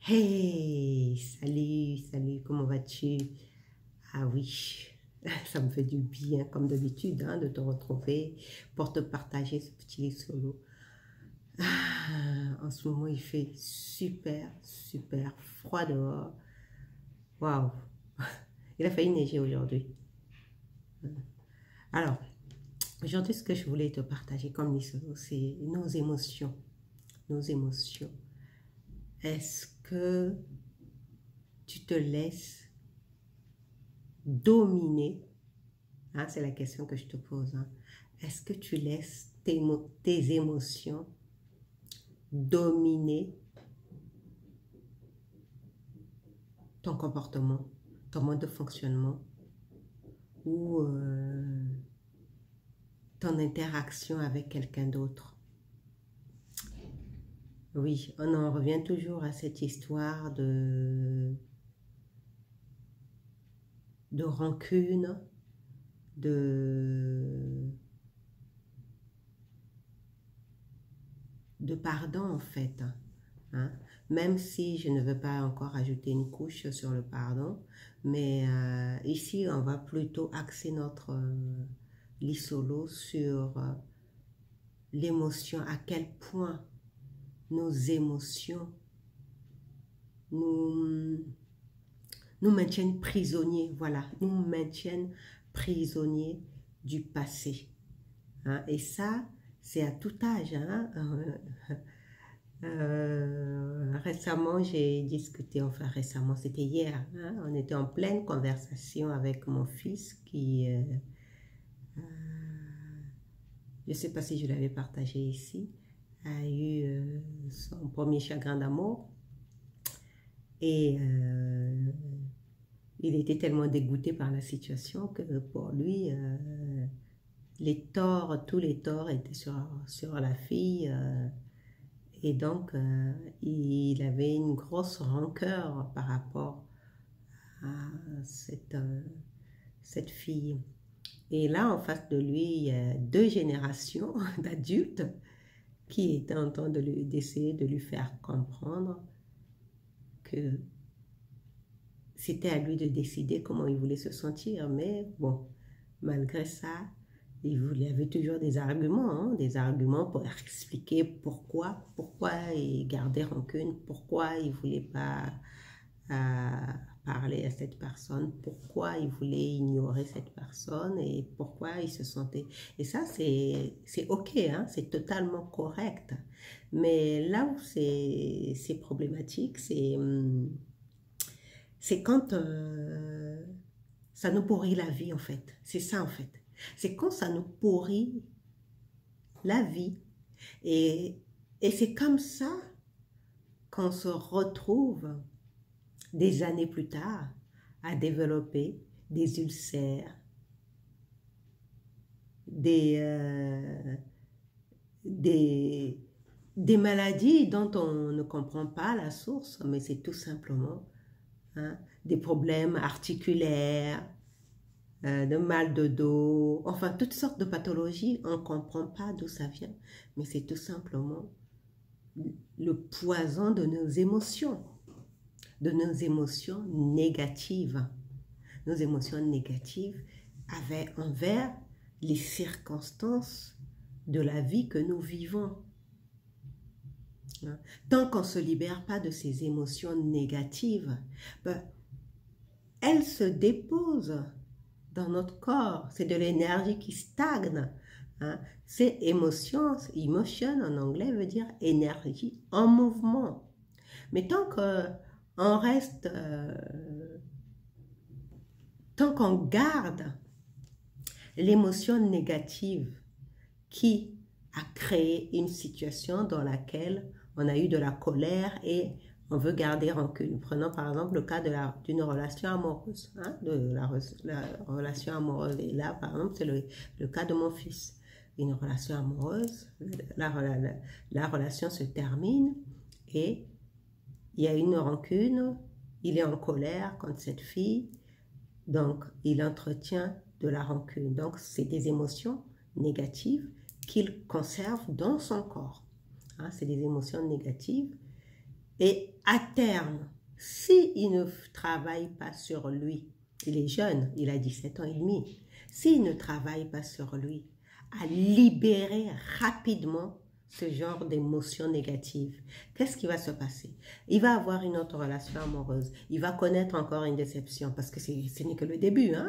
Hey, salut, salut, comment vas-tu? Ah oui, ça me fait du bien, comme d'habitude, hein, de te retrouver pour te partager ce petit solo. En ce moment, il fait super, super froid dehors. Waouh, il a failli neiger aujourd'hui. Alors, aujourd'hui, ce que je voulais te partager comme solo, c'est nos émotions. Nos émotions. Est-ce que tu te laisses dominer? Hein, c'est la question que je te pose. Hein. Est-ce que tu laisses tes émotions dominer ton comportement, ton mode de fonctionnement ou ton interaction avec quelqu'un d'autre? Oui, on en revient toujours à cette histoire de rancune, de pardon en fait. Hein. Même si je ne veux pas encore ajouter une couche sur le pardon, mais ici on va plutôt axer notre solo sur l'émotion, à quel point nos émotions nous, nous maintiennent prisonniers, voilà, nous maintiennent prisonniers du passé. Hein. Et ça, c'est à tout âge. Hein. Récemment, j'ai discuté, enfin récemment, c'était hier, hein, on était en pleine conversation avec mon fils qui, je ne sais pas si je l'avais partagé ici, a eu son premier chagrin d'amour et il était tellement dégoûté par la situation que pour lui, tous les torts étaient sur la fille. Et donc, il avait une grosse rancœur par rapport à cette fille. Et là, en face de lui, il y a deux générations d'adultes qui étaient en train d'essayer de lui faire comprendre que c'était à lui de décider comment il voulait se sentir. Mais bon, malgré ça, il avait toujours des arguments pour expliquer pourquoi il gardait rancune, pourquoi il ne voulait pas parler à cette personne, pourquoi il voulait ignorer cette personne et pourquoi il se sentait. Et ça, c'est OK, hein, c'est totalement correct. Mais là où c'est problématique, c'est quand ça nous pourrit la vie, en fait. C'est ça, en fait. C'est quand ça nous pourrit la vie. Et c'est comme ça qu'on se retrouve des années plus tard à développer des ulcères, des maladies dont on ne comprend pas la source, mais c'est tout simplement hein, des problèmes articulaires, de mal de dos, enfin toutes sortes de pathologies, on ne comprend pas d'où ça vient, mais c'est tout simplement le poison de nos émotions négatives. Nos émotions négatives envers les circonstances de la vie que nous vivons. Tant qu'on ne se libère pas de ces émotions négatives, ben, elles se déposent dans notre corps. C'est de l'énergie qui stagne. Hein. C'est emotion en anglais veut dire énergie en mouvement. Mais tant qu'on reste, tant qu'on garde l'émotion négative qui a créé une situation dans laquelle on a eu de la colère et on veut garder rancune. Prenons par exemple le cas d'une relation amoureuse. Hein, la relation amoureuse. Et là, par exemple, c'est le cas de mon fils. Une relation amoureuse, la relation se termine et il y a une rancune, il est en colère contre cette fille, donc il entretient de la rancune. Donc c'est des émotions négatives qu'il conserve dans son corps. Hein, c'est des émotions négatives Et à terme, s'il ne travaille pas sur lui, il est jeune, il a 17 ans et demi, s'il ne travaille pas sur lui, à libérer rapidement ce genre d'émotions négatives, qu'est-ce qui va se passer? Il va avoir une autre relation amoureuse. Il va connaître encore une déception parce que ce n'est que le début. Hein?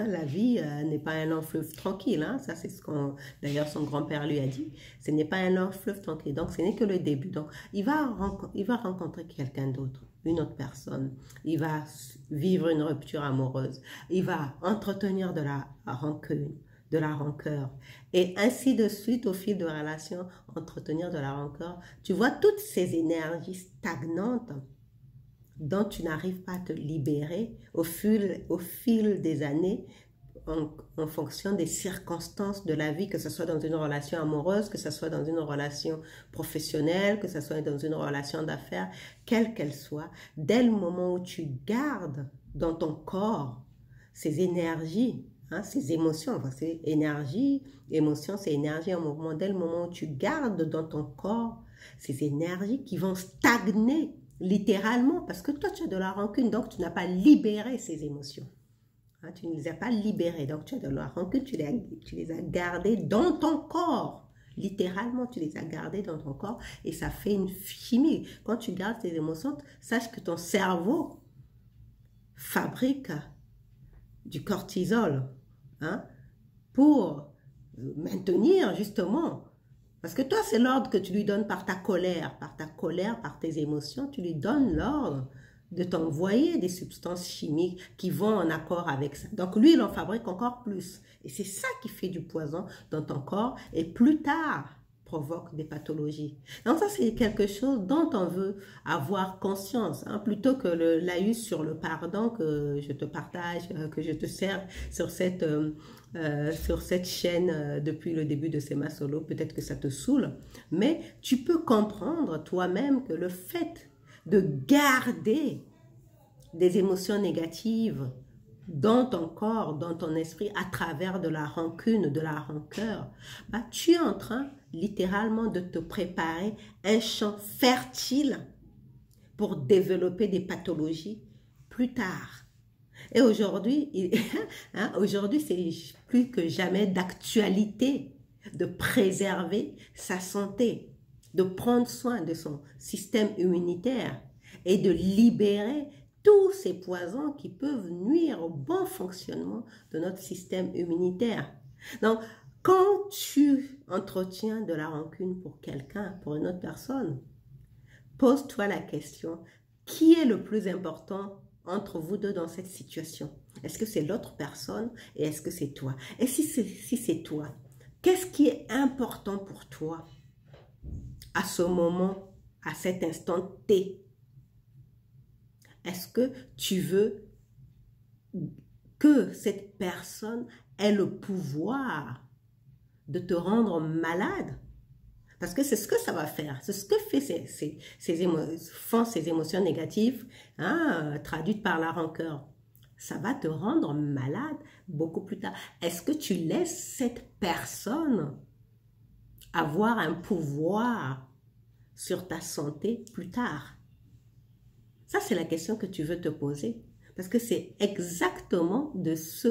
La vie n'est pas un long fleuve tranquille. Hein? Ça, c'est ce qu'on, d'ailleurs, son grand-père lui a dit. Ce n'est pas un long fleuve tranquille. Donc, ce n'est que le début. Donc, il va rencontrer quelqu'un d'autre, une autre personne. Il va vivre une rupture amoureuse. Il va entretenir de la rancune, de la rancœur. Et ainsi de suite, au fil de la relation, entretenir de la rancœur. Tu vois toutes ces énergies stagnantes dont tu n'arrives pas à te libérer au fil des années en fonction des circonstances de la vie, que ce soit dans une relation amoureuse, que ce soit dans une relation professionnelle, que ce soit dans une relation d'affaires, quelle qu'elle soit, dès le moment où tu gardes dans ton corps ces énergies, hein, ces émotions, enfin, c'est énergie, émotion, c'est énergie en mouvement. Dès le moment où tu gardes dans ton corps ces énergies qui vont stagner littéralement, parce que toi tu as de la rancune, donc tu n'as pas libéré ces émotions. Hein, tu ne les as pas libérées, donc tu as de la rancune, tu les as gardées dans ton corps. Littéralement, tu les as gardées dans ton corps et ça fait une chimie. Quand tu gardes tes émotions, sache que ton cerveau fabrique du cortisol, hein, pour maintenir justement, parce que toi c'est l'ordre que tu lui donnes par ta colère, par tes émotions, tu lui donnes l'ordre de t'envoyer des substances chimiques qui vont en accord avec ça. Donc lui il en fabrique encore plus et c'est ça qui fait du poison dans ton corps et plus tard provoque des pathologies. Donc ça, c'est quelque chose dont on veut avoir conscience, hein, plutôt que le laïus sur le pardon que je te partage, que je te sers sur cette chaîne depuis le début de Sema Solo. Peut-être que ça te saoule, mais tu peux comprendre toi-même que le fait de garder des émotions négatives dans ton corps, dans ton esprit, à travers de la rancune, de la rancœur, bah, tu es en train littéralement de te préparer un champ fertile pour développer des pathologies plus tard. Et aujourd'hui, hein, aujourd'hui c'est plus que jamais d'actualité de préserver sa santé, de prendre soin de son système immunitaire et de libérer tous ces poisons qui peuvent nuire au bon fonctionnement de notre système immunitaire. Donc, quand tu entretiens de la rancune pour quelqu'un, pour une autre personne, pose-toi la question, qui est le plus important entre vous deux dans cette situation? Est-ce que c'est l'autre personne et est-ce que c'est toi? Et si c'est toi, qu'est-ce qui est important pour toi à ce moment, à cet instant T? Est-ce que tu veux que cette personne ait le pouvoir de te rendre malade? Parce que c'est ce que ça va faire. C'est ce que font ces émotions négatives, hein, traduites par la rancœur. Ça va te rendre malade beaucoup plus tard. Est-ce que tu laisses cette personne avoir un pouvoir sur ta santé plus tard? Ça, c'est la question que tu veux te poser. Parce que c'est exactement de ça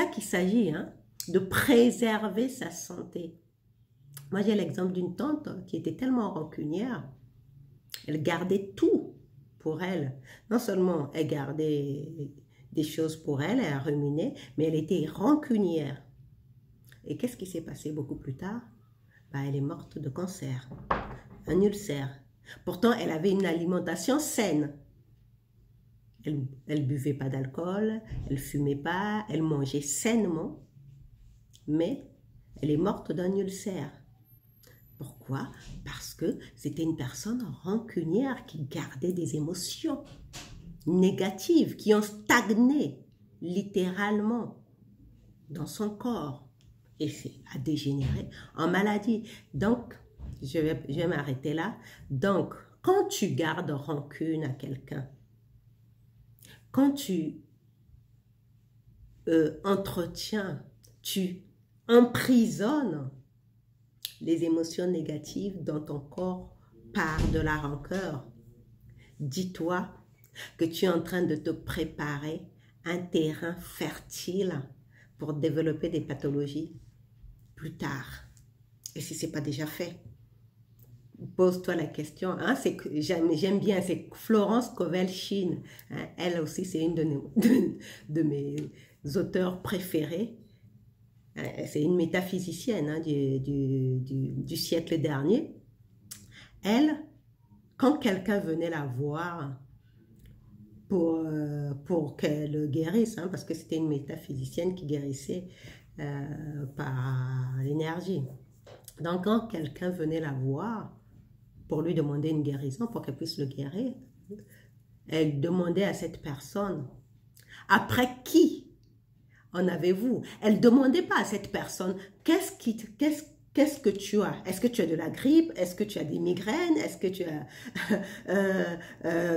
qu'il s'agit, hein, de préserver sa santé. Moi, j'ai l'exemple d'une tante qui était tellement rancunière, elle gardait tout pour elle. Non seulement elle gardait des choses pour elle, elle ruminait, mais elle était rancunière. Et qu'est-ce qui s'est passé beaucoup plus tard? Bah, elle est morte de cancer, un ulcère. Pourtant, elle avait une alimentation saine. Elle ne buvait pas d'alcool, elle ne fumait pas, elle mangeait sainement, mais elle est morte d'un ulcère. Pourquoi? Parce que c'était une personne rancunière qui gardait des émotions négatives, qui ont stagné littéralement dans son corps et a dégénéré en maladie. Donc, je vais m'arrêter là. Donc, quand tu gardes rancune à quelqu'un, quand tu entretiens, tu emprisonnes les émotions négatives dans ton corps par de la rancœur, dis-toi que tu es en train de te préparer un terrain fertile pour développer des pathologies plus tard. Et si ce n'est pas déjà fait, pose-toi la question. Hein, j'aime bien, c'est Florence Kovelchine. Hein, elle aussi, c'est une de mes auteurs préférés. C'est une métaphysicienne hein, du siècle dernier. Elle, quand quelqu'un venait la voir pour qu'elle guérisse, hein, parce que c'était une métaphysicienne qui guérissait par l'énergie. Donc, quand quelqu'un venait la voir pour lui demander une guérison, pour qu'elle puisse le guérir, elle demandait à cette personne, après qui en avez-vous? Elle ne demandait pas à cette personne, qu'est-ce que tu as? Est-ce que tu as de la grippe? Est-ce que tu as des migraines? Est-ce que tu as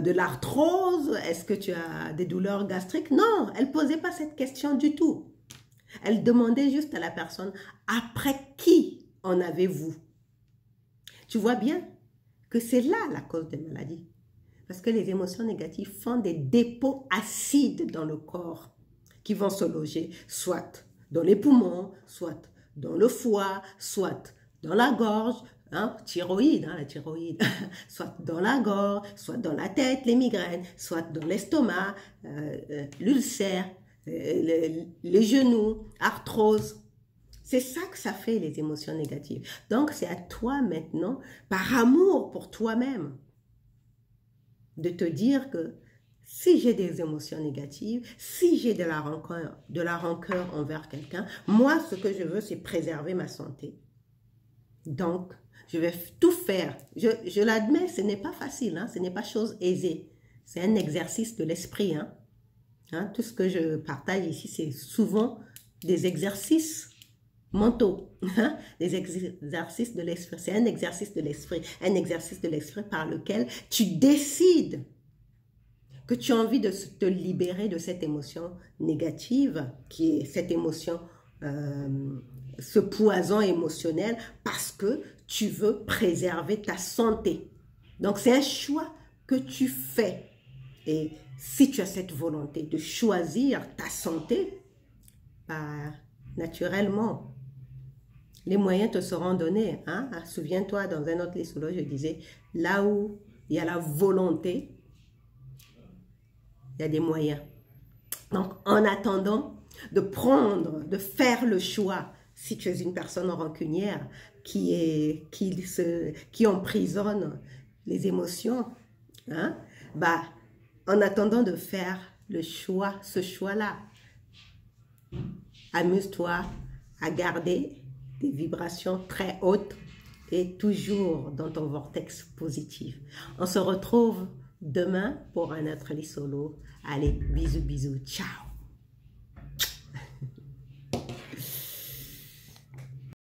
de l'arthrose? Est-ce que tu as des douleurs gastriques? Non, elle ne posait pas cette question du tout. Elle demandait juste à la personne, après qui en avez-vous? Tu vois bien que c'est là la cause des maladies. Parce que les émotions négatives font des dépôts acides dans le corps qui vont se loger soit dans les poumons, soit dans le foie, soit dans la gorge, hein, thyroïde, hein, la thyroïde, soit dans la gorge, soit dans la tête, les migraines, soit dans l'estomac, l'ulcère, les genoux, arthrose. C'est ça que ça fait les émotions négatives. Donc c'est à toi maintenant, par amour pour toi-même, de te dire que si j'ai des émotions négatives, si j'ai de la rancœur envers quelqu'un, moi, ce que je veux, c'est préserver ma santé. Donc, je vais tout faire. Je l'admets, ce n'est pas facile, hein, ce n'est pas chose aisée. C'est un exercice de l'esprit. Hein. Hein, tout ce que je partage ici, c'est souvent des exercices mentaux, hein, des exercices de l'esprit. C'est un exercice de l'esprit par lequel tu décides que tu as envie de te libérer de cette émotion négative, qui est cette émotion, ce poison émotionnel, parce que tu veux préserver ta santé. Donc, c'est un choix que tu fais. Et si tu as cette volonté de choisir ta santé, bah, naturellement, les moyens te seront donnés. Hein? Souviens-toi, dans un autre livre, je disais, là où il y a la volonté, il y a des moyens. Donc, en attendant de faire le choix, si tu es une personne rancunière qui emprisonne les émotions, hein, bah, en attendant de faire le choix, ce choix-là, amuse-toi à garder des vibrations très hautes et toujours dans ton vortex positif. On se retrouve demain pour un autre lit solo. Allez, bisous, bisous, ciao.